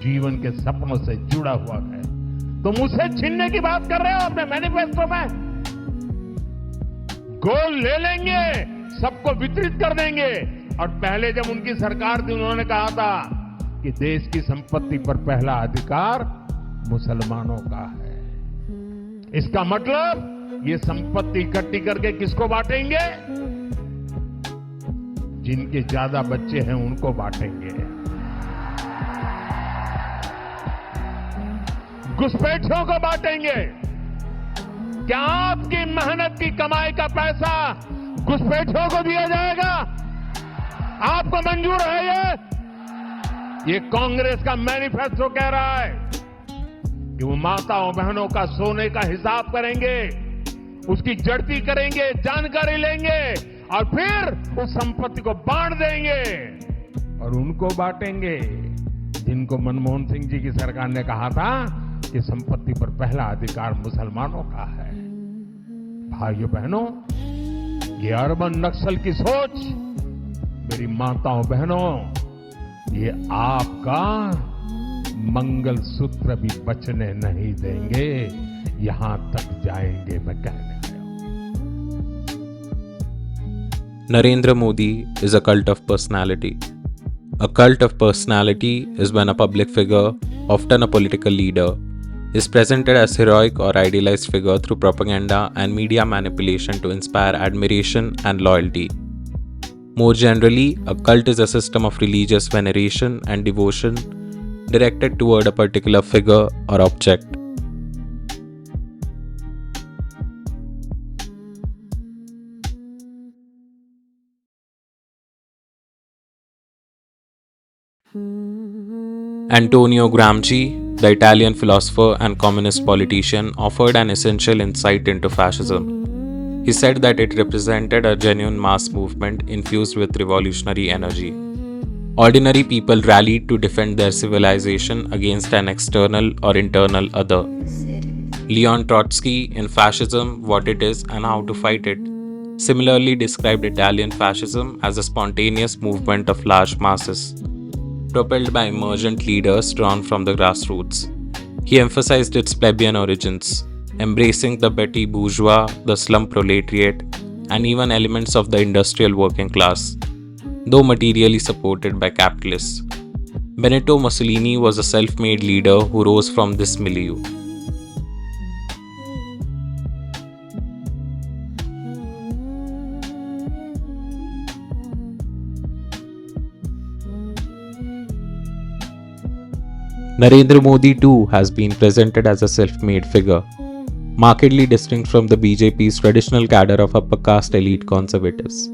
जीवन के सपनों से जुड़ा हुआ है। तुम उसे छीनने की बात कर रहे हो अपने मैनिफेस्टो में। गोल ले लेंगे, सबको वितरित कर देंगे। और पहले जब उनकी सरकार थी उन्होंने कहा था कि देश की संपत्ति पर पहला अधिकार मुसलमानों का है। इसका मतलब ये संपत्ति इकट्ठी करके किसको बांटेंगे? जिनके ज्यादा बच्चे हैं उनको बांटेंगे। घुसपैठियों को बांटेंगे। क्या आपकी मेहनत की कमाई का पैसा घुसपैठियों को दिया जाएगा? आपको मंजूर है ये कांग्रेस का मैनिफेस्टो कह रहा है कि वो माताओं बहनों का सोने का हिसाब करेंगे, उसकी जड़ती करेंगे, जानकारी लेंगे और फिर उस संपत्ति को बांट देंगे। और उनको बांटेंगे जिनको मनमोहन सिंह जी की सरकार ने कहा था कि संपत्ति पर पहला अधिकार मुसलमानों का है। भाइयों बहनों, ये अर्बन नक्सल की सोच, मेरी माताओं बहनों, ये आपका मंगल सूत्र भी बचने नहीं देंगे। यहां तक जाएंगे, मैं कहने आया हूं। Narendra Modi is a cult of personality. A cult of personality is when a public figure, often a political leader, is presented as heroic or idealized figure through propaganda and media manipulation to inspire admiration and loyalty. More generally, a cult is a system of religious veneration and devotion directed toward a particular figure or object. Antonio Gramsci, the Italian philosopher and communist politician, offered an essential insight into fascism. He said that it represented a genuine mass movement infused with revolutionary energy. Ordinary people rallied to defend their civilization against an external or internal other. Leon Trotsky, in Fascism, What It Is and How to Fight It, similarly described Italian fascism as a spontaneous movement of large masses, propelled by emergent leaders drawn from the grassroots. He emphasized its plebeian origins, embracing the petty bourgeois, the slum proletariat, and even elements of the industrial working class, though materially supported by capitalists. Benito Mussolini was a self-made leader who rose from this milieu. Narendra Modi too has been presented as a self-made figure, markedly distinct from the BJP's traditional cadre of upper caste elite conservatives.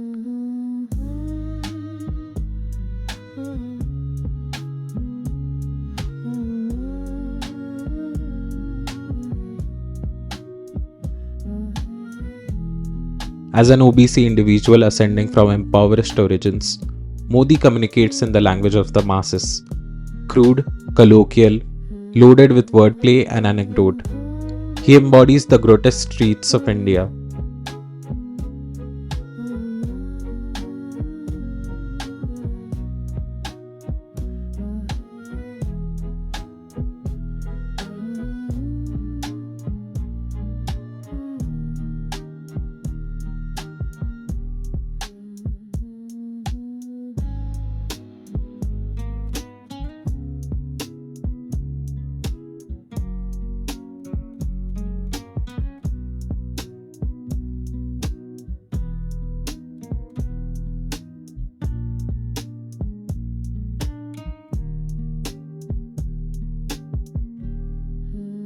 As an OBC individual ascending from impoverished origins, Modi communicates in the language of the masses, crude, colloquial, loaded with wordplay and anecdote. He embodies the grotesque streets of India.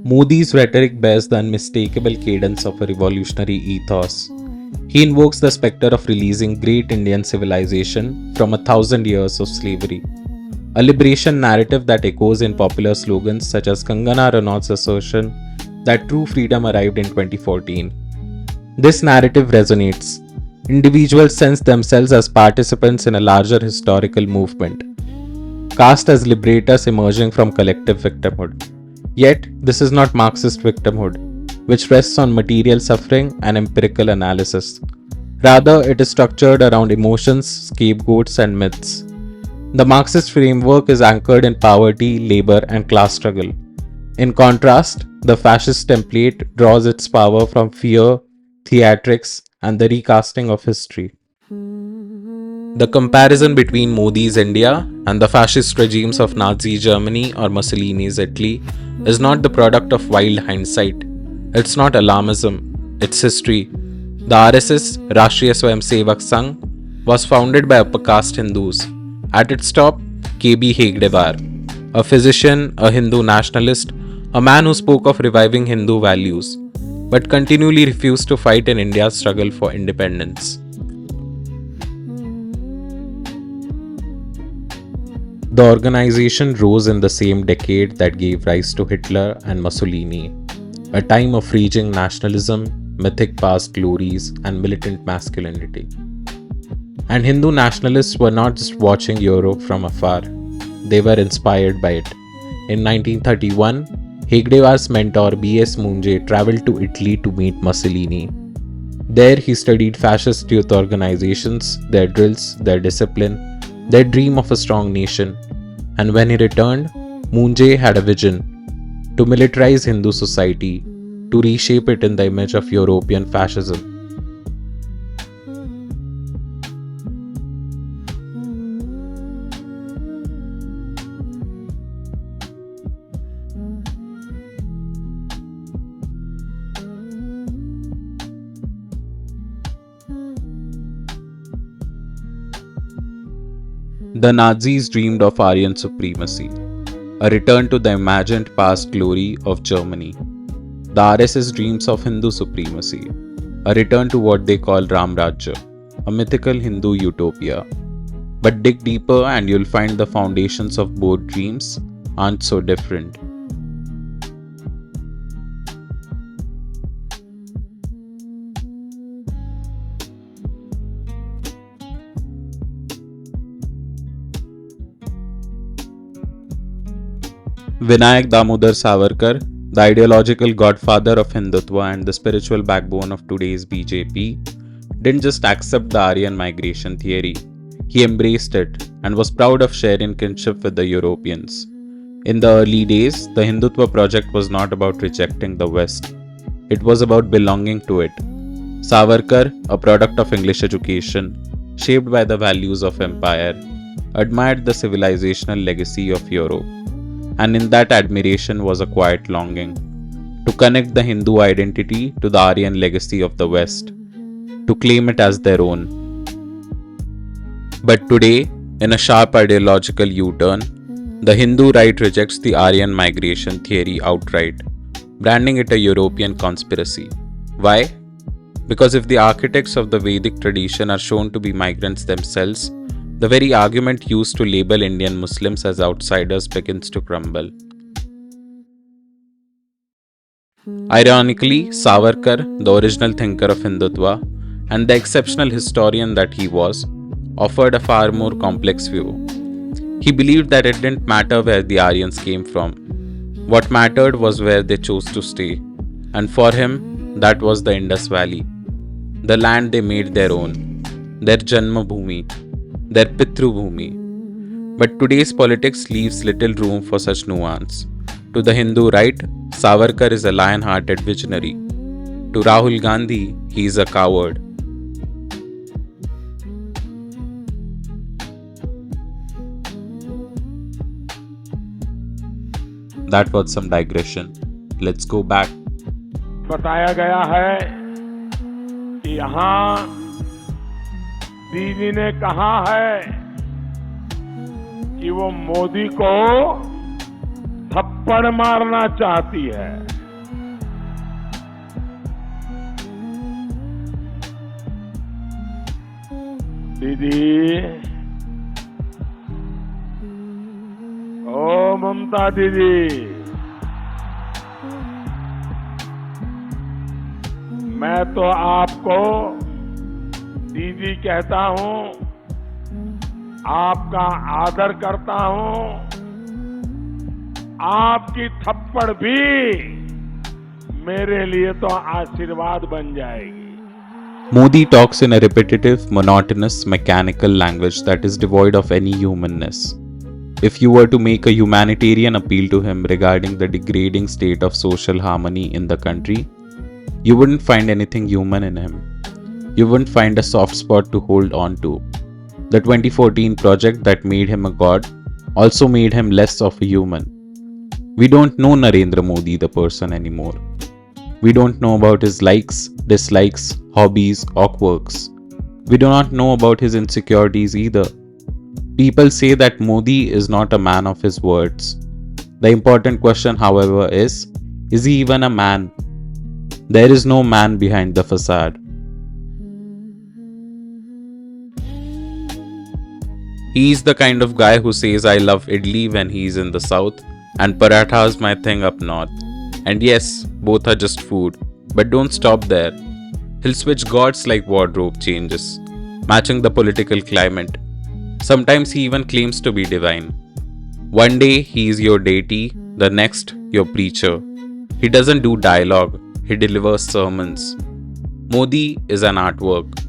Modi's rhetoric bears the unmistakable cadence of a revolutionary ethos. He invokes the spectre of releasing great Indian civilization from 1,000 years of slavery, a liberation narrative that echoes in popular slogans such as Kangana Ranaut's assertion that true freedom arrived in 2014. This narrative resonates. Individuals sense themselves as participants in a larger historical movement, cast as liberators emerging from collective victimhood. Yet, this is not Marxist victimhood, which rests on material suffering and empirical analysis. Rather, it is structured around emotions, scapegoats, and myths. The Marxist framework is anchored in poverty, labor, and class struggle. In contrast, the fascist template draws its power from fear, theatrics, and the recasting of history. The comparison between Modi's India and the fascist regimes of Nazi Germany or Mussolini's Italy is not the product of wild hindsight. It's not alarmism, it's history. The RSS, Rashtriya Swayamsevak Sangh, was founded by upper caste Hindus. At its top, KB Hegdewar, a physician, a Hindu nationalist, a man who spoke of reviving Hindu values, but continually refused to fight in India's struggle for independence. The organization rose in the same decade that gave rise to Hitler and Mussolini, a time of raging nationalism, mythic past glories, and militant masculinity. And Hindu nationalists were not just watching Europe from afar, they were inspired by it. In 1931, Hegdewar's mentor B.S. Munjay traveled to Italy to meet Mussolini. There he studied fascist youth organizations, their drills, their discipline, their dream of a strong nation. And when he returned, Munjay had a vision to militarize Hindu society, to reshape it in the image of European fascism. The Nazis dreamed of Aryan supremacy, a return to the imagined past glory of Germany. The RSS dreams of Hindu supremacy, a return to what they call Ram Rajya, a mythical Hindu utopia. But dig deeper and you'll find the foundations of both dreams aren't so different. Vinayak Damodar Savarkar, the ideological godfather of Hindutva and the spiritual backbone of today's BJP, didn't just accept the Aryan migration theory, he embraced it and was proud of sharing kinship with the Europeans. In the early days, the Hindutva project was not about rejecting the West, it was about belonging to it. Savarkar, a product of English education, shaped by the values of empire, admired the civilizational legacy of Europe. And in that admiration was a quiet longing to connect the Hindu identity to the Aryan legacy of the West, to claim it as their own. But today, in a sharp ideological U-turn, the Hindu right rejects the Aryan migration theory outright, branding it a European conspiracy. Why? Because if the architects of the Vedic tradition are shown to be migrants themselves, the very argument used to label Indian Muslims as outsiders begins to crumble. Ironically, Savarkar, the original thinker of Hindutva, and the exceptional historian that he was, offered a far more complex view. He believed that it didn't matter where the Aryans came from. What mattered was where they chose to stay, and for him, that was the Indus Valley, the land they made their own, their Janma Bhumi, their Pitru Bhumi. But today's politics leaves little room for such nuance. To the Hindu right, Savarkar is a lion-hearted visionary. To Rahul Gandhi, he is a coward. That was some digression. Let's go back. बताया गया है कि यहाँ दीदी ने कहा है कि वो मोदी को थप्पड़ मारना चाहती है। दीदी, ओ ममता दीदी, मैं तो आपको दीदी कहता हूं, आपका आदर करता हूं, आपकी थप्पड़ भी मेरे लिए तो आशीर्वाद बन जाएगी। Modi talks in a repetitive, monotonous, mechanical language that is devoid of any humanness. If you were to make a humanitarian appeal to him regarding the degrading state of social harmony in the country, you wouldn't find anything human in him. You wouldn't find a soft spot to hold on to. The 2014 project that made him a god also made him less of a human. We don't know Narendra Modi the person anymore. We don't know about his likes, dislikes, hobbies, or quirks. We do not know about his insecurities either. People say that Modi is not a man of his words. The important question, however, is he even a man? There is no man behind the facade. He is the kind of guy who says I love idli when he is in the south and parathas my thing up north. And yes, both are just food. But don't stop there. He'll switch gods like wardrobe changes, matching the political climate. Sometimes he even claims to be divine. One day he is your deity, the next your preacher. He doesn't do dialogue, he delivers sermons. Modi is an artwork,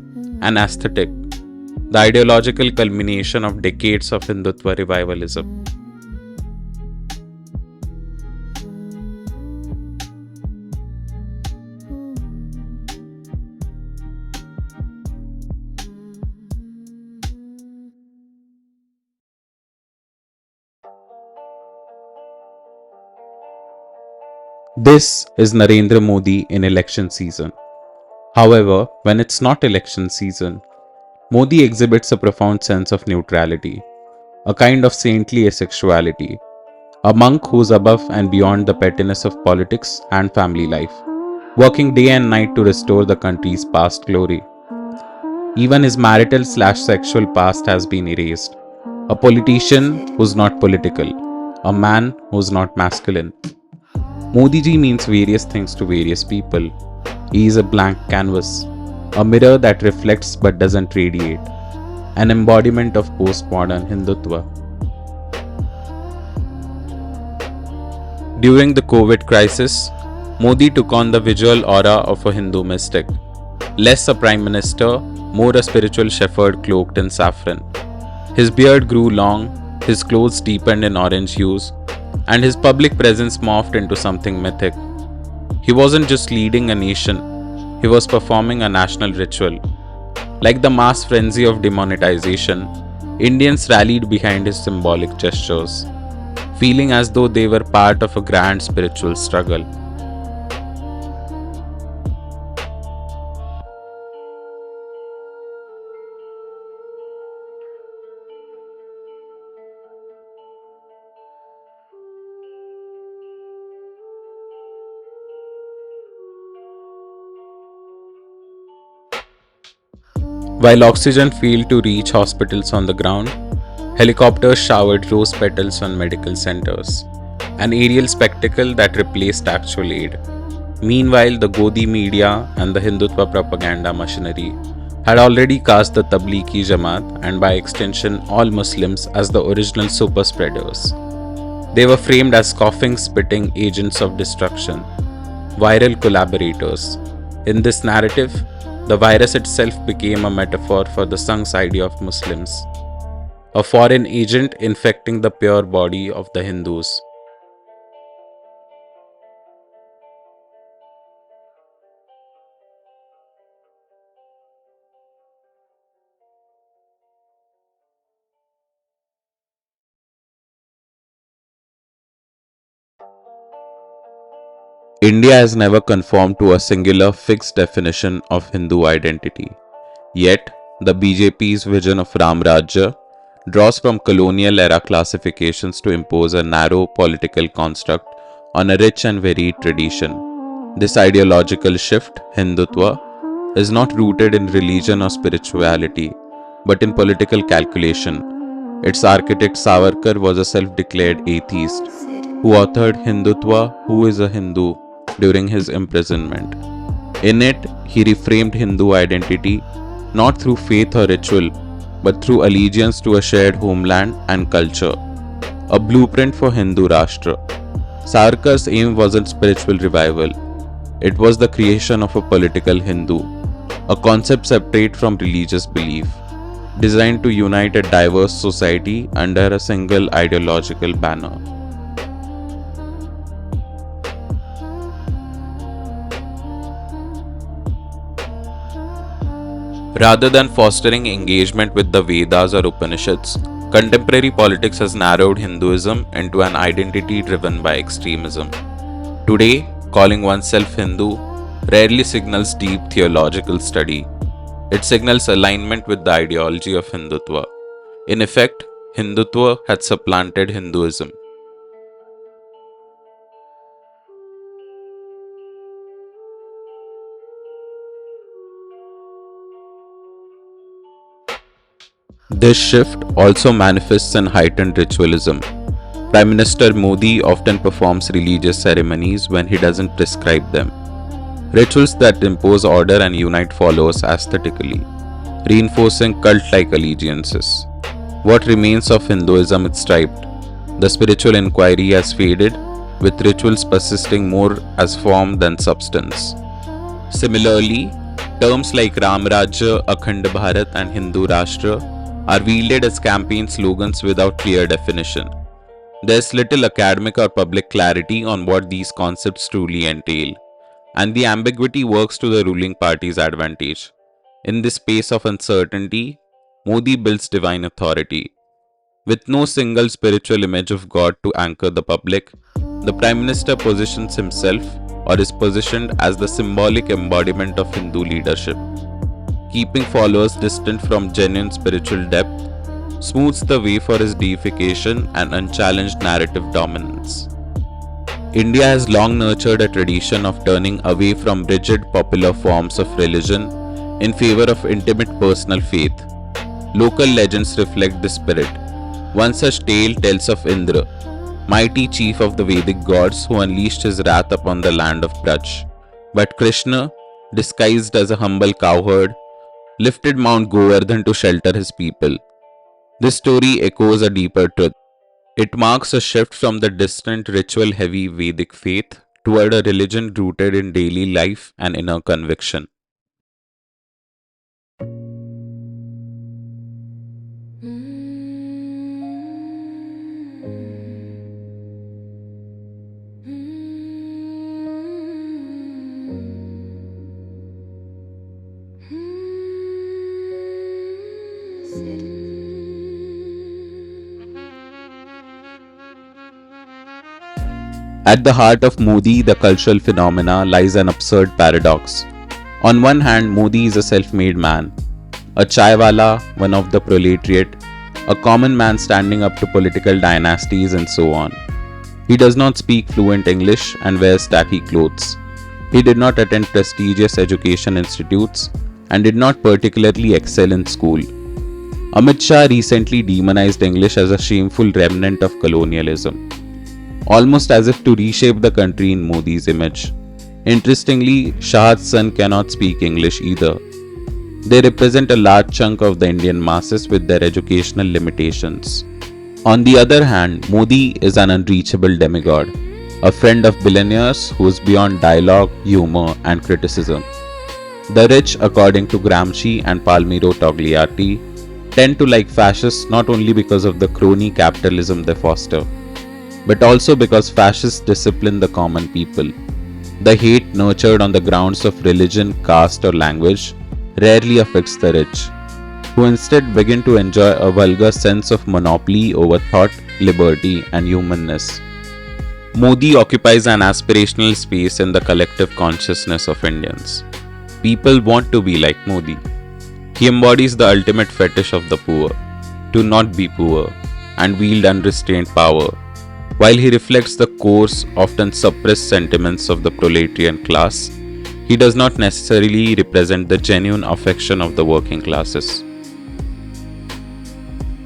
an aesthetic, the ideological culmination of decades of Hindutva revivalism. This is Narendra Modi in election season. However, when it's not election season, Modi exhibits a profound sense of neutrality, a kind of saintly asexuality, a monk who's above and beyond the pettiness of politics and family life, working day and night to restore the country's past glory. Even his marital/sexual past has been erased. A politician who's not political, a man who's not masculine. Modi ji means various things to various people. He is a blank canvas, a mirror that reflects but doesn't radiate, an embodiment of postmodern Hindutva. During the COVID crisis, Modi took on the visual aura of a Hindu mystic, less a prime minister, more a spiritual shepherd cloaked in saffron. His beard grew long, his clothes deepened in orange hues, and his public presence morphed into something mythic. He wasn't just leading a nation, he was performing a national ritual. Like the mass frenzy of demonetization, Indians rallied behind his symbolic gestures, feeling as though they were part of a grand spiritual struggle. While oxygen failed to reach hospitals on the ground, helicopters showered rose petals on medical centers, an aerial spectacle that replaced actual aid. Meanwhile, the Godi media and the Hindutva propaganda machinery had already cast the Tablighi Jamaat and by extension all Muslims as the original super spreaders. They were framed as coughing, spitting agents of destruction, viral collaborators. In this narrative, the virus itself became a metaphor for the Sangh's idea of Muslims, a foreign agent infecting the pure body of the Hindus. India has never conformed to a singular fixed definition of Hindu identity. Yet, the BJP's vision of Ram Rajya draws from colonial era classifications to impose a narrow political construct on a rich and varied tradition. This ideological shift, Hindutva, is not rooted in religion or spirituality, but in political calculation. Its architect Savarkar was a self-declared atheist who authored Hindutva, Who is a Hindu, during his imprisonment. In it, he reframed Hindu identity not through faith or ritual, but through allegiance to a shared homeland and culture, a blueprint for Hindu Rashtra. Savarkar's aim wasn't spiritual revival, it was the creation of a political Hindu, a concept separate from religious belief, designed to unite a diverse society under a single ideological banner. Rather than fostering engagement with the Vedas or Upanishads, contemporary politics has narrowed Hinduism into an identity driven by extremism. Today, calling oneself Hindu rarely signals deep theological study. It signals alignment with the ideology of Hindutva. In effect, Hindutva had supplanted Hinduism. This shift also manifests in heightened ritualism. Prime Minister Modi often performs religious ceremonies when he doesn't prescribe them. Rituals that impose order and unite followers aesthetically, reinforcing cult-like allegiances. What remains of Hinduism is striped. The spiritual inquiry has faded, with rituals persisting more as form than substance. Similarly, terms like Ram Rajya, Akhand Bharat, and Hindu Rashtra are wielded as campaign slogans without clear definition. There is little academic or public clarity on what these concepts truly entail, and the ambiguity works to the ruling party's advantage. In this space of uncertainty, Modi builds divine authority. With no single spiritual image of God to anchor the public, the Prime Minister positions himself or is positioned as the symbolic embodiment of Hindu leadership. Keeping followers distant from genuine spiritual depth smooths the way for his deification and unchallenged narrative dominance. India has long nurtured a tradition of turning away from rigid popular forms of religion in favor of intimate personal faith. Local legends reflect this spirit. One such tale tells of Indra, mighty chief of the Vedic gods who unleashed his wrath upon the land of Braj. But Krishna, disguised as a humble cowherd, lifted Mount Govardhan to shelter his people. This story echoes a deeper truth. It marks a shift from the distant ritual-heavy Vedic faith toward a religion rooted in daily life and inner conviction. At the heart of Modi, the cultural phenomena, lies an absurd paradox. On one hand, Modi is a self-made man, a chaiwala, one of the proletariat, a common man standing up to political dynasties and so on. He does not speak fluent English and wears tacky clothes. He did not attend prestigious education institutes and did not particularly excel in school. Amit Shah recently demonized English as a shameful remnant of colonialism, almost as if to reshape the country in Modi's image. Interestingly, Shah's son cannot speak English either. They represent a large chunk of the Indian masses with their educational limitations. On the other hand, Modi is an unreachable demigod, a friend of billionaires who is beyond dialogue, humor, and criticism. The rich, according to Gramsci and Palmiro Togliatti, tend to like fascists not only because of the crony capitalism they foster, but also because fascists discipline the common people. The hate nurtured on the grounds of religion, caste, or language rarely affects the rich, who instead begin to enjoy a vulgar sense of monopoly over thought, liberty, and humanness. Modi occupies an aspirational space in the collective consciousness of Indians. People want to be like Modi. He embodies the ultimate fetish of the poor, to not be poor, and wield unrestrained power. While he reflects the coarse, often suppressed sentiments of the proletarian class, he does not necessarily represent the genuine affection of the working classes.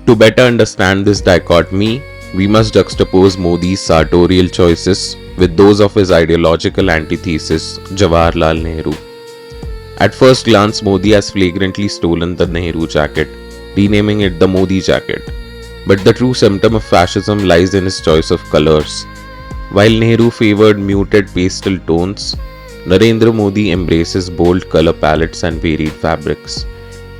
To better understand this dichotomy, we must juxtapose Modi's sartorial choices with those of his ideological antithesis, Jawaharlal Nehru. At first glance, Modi has flagrantly stolen the Nehru jacket, renaming it the Modi jacket. But the true symptom of fascism lies in his choice of colors. While Nehru favored muted pastel tones, Narendra Modi embraces bold color palettes and varied fabrics.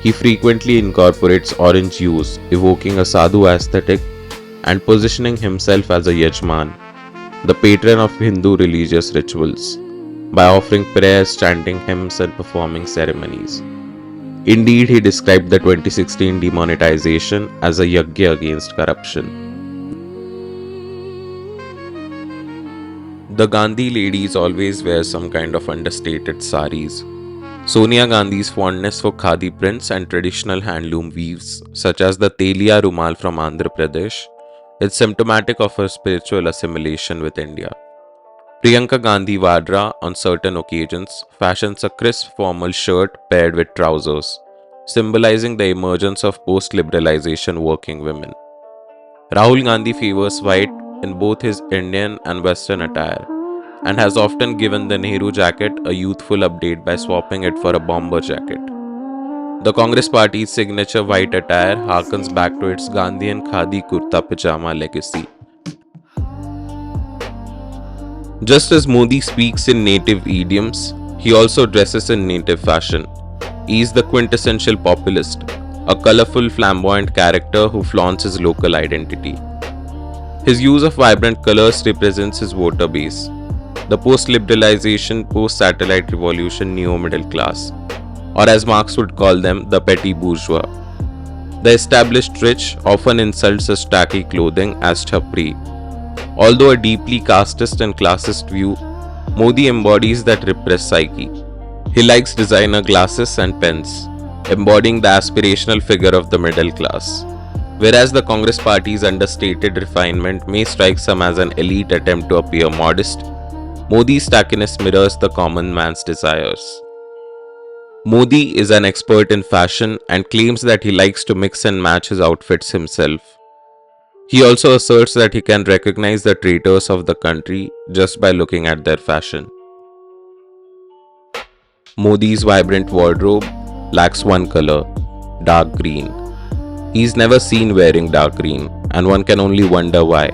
He frequently incorporates orange hues, evoking a sadhu aesthetic and positioning himself as a Yajman, the patron of Hindu religious rituals, by offering prayers, chanting hymns, and performing ceremonies. Indeed, he described the 2016 demonetization as a yagya against corruption. The Gandhi ladies always wear some kind of understated saris. Sonia Gandhi's fondness for khadi prints and traditional handloom weaves, such as the Telia Rumal from Andhra Pradesh, is symptomatic of her spiritual assimilation with India. Priyanka Gandhi Vadra, on certain occasions, fashions a crisp formal shirt paired with trousers, symbolizing the emergence of post liberalization working women. Rahul Gandhi favors white in both his Indian and Western attire, and has often given the Nehru jacket a youthful update by swapping it for a bomber jacket. The Congress Party's signature white attire harkens back to its Gandhian khadi kurta pajama legacy. Just as Modi speaks in native idioms, he also dresses in native fashion. He is the quintessential populist, a colorful, flamboyant character who flaunts his local identity. His use of vibrant colors represents his voter base, the post liberalization, post satellite revolution neo middle class, or as Marx would call them, the petty bourgeois. The established rich often insult such tacky clothing as chhapri. Although a deeply casteist and classist view, Modi embodies that repressed psyche. He likes designer glasses and pens, embodying the aspirational figure of the middle class. Whereas the Congress Party's understated refinement may strike some as an elite attempt to appear modest, Modi's tackiness mirrors the common man's desires. Modi is an expert in fashion and claims that he likes to mix and match his outfits himself. He also asserts that he can recognize the traitors of the country just by looking at their fashion. Modi's vibrant wardrobe lacks one color, dark green. He is never seen wearing dark green, and one can only wonder why.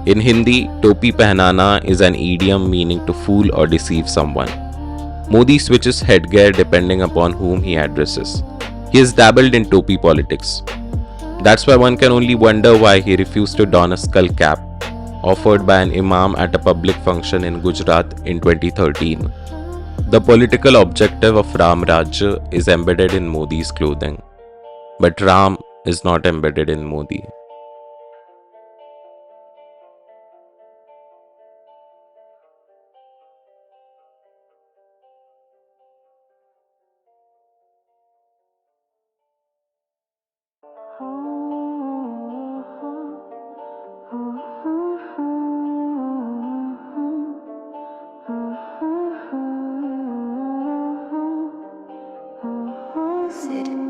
In Hindi, topi pehnana is an idiom meaning to fool or deceive someone. Modi switches headgear depending upon whom he addresses. He has dabbled in topi politics. That's why one can only wonder why he refused to don a skull cap offered by an imam at a public function in Gujarat in 2013. The political objective of Ram Rajya is embedded in Modi's clothing, but Ram is not embedded in Modi. Sid.